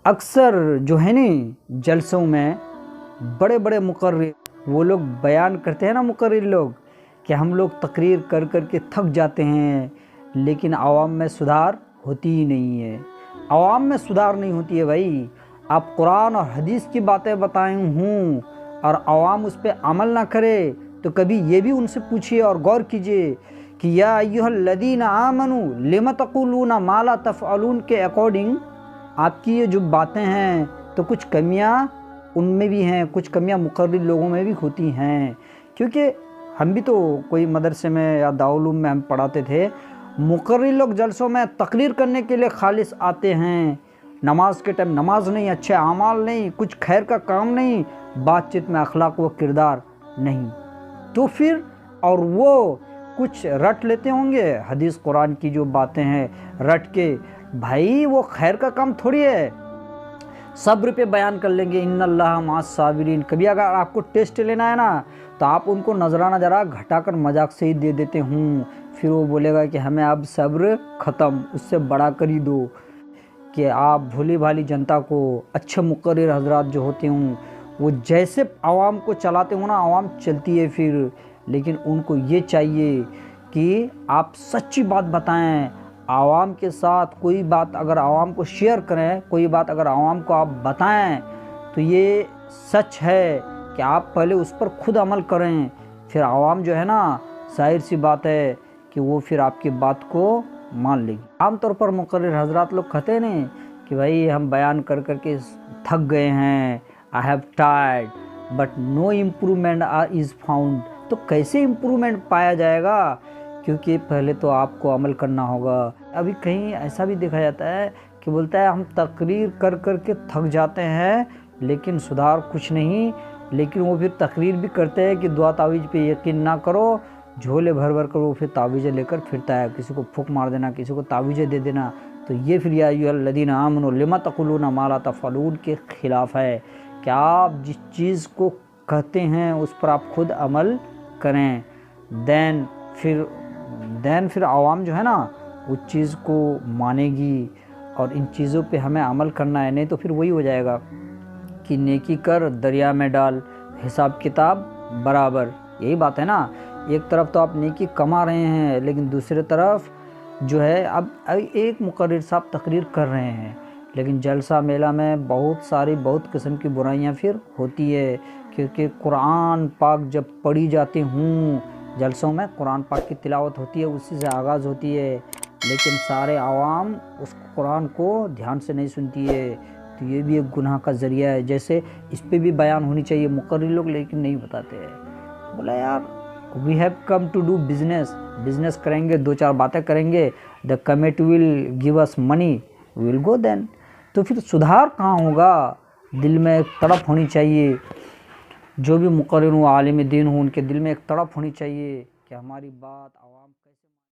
اکثر جو ہے نا جلسوں میں بڑے بڑے مقرر وہ لوگ بیان کرتے ہیں نا، مقرر لوگ، کہ ہم لوگ تقریر کر کر کے تھک جاتے ہیں لیکن عوام میں صدار ہوتی ہی نہیں ہے۔ عوام میں صدار نہیں ہوتی ہے بھائی۔ آپ قرآن اور حدیث کی باتیں بتائیں ہوں اور عوام اس پہ عمل نہ کرے تو کبھی یہ بھی ان سے پوچھیے اور غور کیجئے کہ یا ایھا الذین آمنوا لم تقولون ما لا تفعلون کے اکارڈنگ آپ کی یہ جو باتیں ہیں تو کچھ کمیاں ان میں بھی ہیں، کچھ کمیاں مقرر لوگوں میں بھی ہوتی ہیں۔ کیونکہ ہم بھی تو کوئی مدرسے میں یا دارالعلوم میں ہم پڑھاتے تھے، مقرر لوگ جلسوں میں تقریر کرنے کے لیے خالص آتے ہیں، نماز کے ٹائم نماز نہیں، اچھے اعمال نہیں، کچھ خیر کا کام نہیں، بات چیت میں اخلاق و کردار نہیں، تو پھر اور وہ کچھ رٹ لیتے ہوں گے حدیث قرآن کی جو باتیں ہیں رٹ کے، بھائی وہ خیر کا کام تھوڑی ہے۔ صبر پہ بیان کر لیں گے ان اللہ مع الصابرین، کبھی اگر آپ کو ٹیسٹ لینا ہے نا تو آپ ان کو نذرانہ ذرا گھٹا کر مذاق سے ہی دے دیتے ہوں، پھر وہ بولے گا کہ ہمیں اب صبر ختم، اس سے بڑا کر ہی دو۔ کہ آپ بھولی بھالی جنتا کو، اچھے مقرر حضرات جو ہوتے ہوں وہ جیسے عوام کو چلاتے ہوں نا عوام چلتی ہے پھر، لیکن ان کو یہ چاہیے کہ آپ سچی بات بتائیں، عوام کے ساتھ کوئی بات اگر عوام کو شیئر کریں، کوئی بات اگر عوام کو آپ بتائیں تو یہ سچ ہے کہ آپ پہلے اس پر خود عمل کریں، پھر عوام جو ہے نا ظاہر سی بات ہے کہ وہ پھر آپ کی بات کو مان لے گی۔ عام طور پر مقرر حضرات لوگ کہتے ہیں نا کہ بھائی ہم بیان کر کر کے تھک گئے ہیں، I have tired but no improvement is found، تو کیسے امپرومنٹ پایا جائے گا؟ کیونکہ پہلے تو آپ کو عمل کرنا ہوگا۔ ابھی کہیں ایسا بھی دیکھا جاتا ہے کہ بولتا ہے ہم تقریر کر کر کے تھک جاتے ہیں لیکن سدھار کچھ نہیں، لیکن وہ پھر تقریر بھی کرتے ہیں کہ دعا تعویذ پہ یقین نہ کرو، جھولے بھر بھر کر وہ پھر تعویذیں لے کر پھرتا ہے، کسی کو پھونک مار دینا، کسی کو تعویذیں دے دینا، تو یہ پھر یا ایھا الذین آمنوا لم تقولون ما لا تفعلون کے خلاف ہے کہ آپ جس چیز کو کہتے ہیں اس پر آپ خود عمل کریں، دین پھر عوام جو ہے نا اس چیز کو مانے گی اور ان چیزوں پہ ہمیں عمل کرنا ہے، نہیں تو پھر وہی ہو جائے گا کہ نیکی کر دریا میں ڈال، حساب کتاب برابر، یہی بات ہے نا۔ ایک طرف تو آپ نیکی کما رہے ہیں لیکن دوسری طرف جو ہے اب ایک مقرر صاحب تقریر کر رہے ہیں لیکن جلسہ میلہ میں بہت قسم کی برائیاں پھر ہوتی ہے، کیونکہ قرآن پاک جب پڑھی جاتے ہوں جلسوں میں، قرآن پاک کی تلاوت ہوتی ہے، اسی سے آغاز ہوتی ہے، لیکن سارے عوام اس قرآن کو دھیان سے نہیں سنتی ہے، تو یہ بھی ایک گناہ کا ذریعہ ہے۔ جیسے اس پہ بھی بیان ہونی چاہیے مقرر لوگ لیکن نہیں بتاتے ہیں۔ بولا یار we have come to do business کریں گے، دو چار باتیں کریں گے، the committee will give us money, we will go then، تو پھر سدھار کہاں ہوگا؟ دل میں ایک تڑپ ہونی چاہیے، جو بھی مقرر ہوں عالم دین ہوں ان کے دل میں ایک تڑپ ہونی چاہیے کہ ہماری بات عوام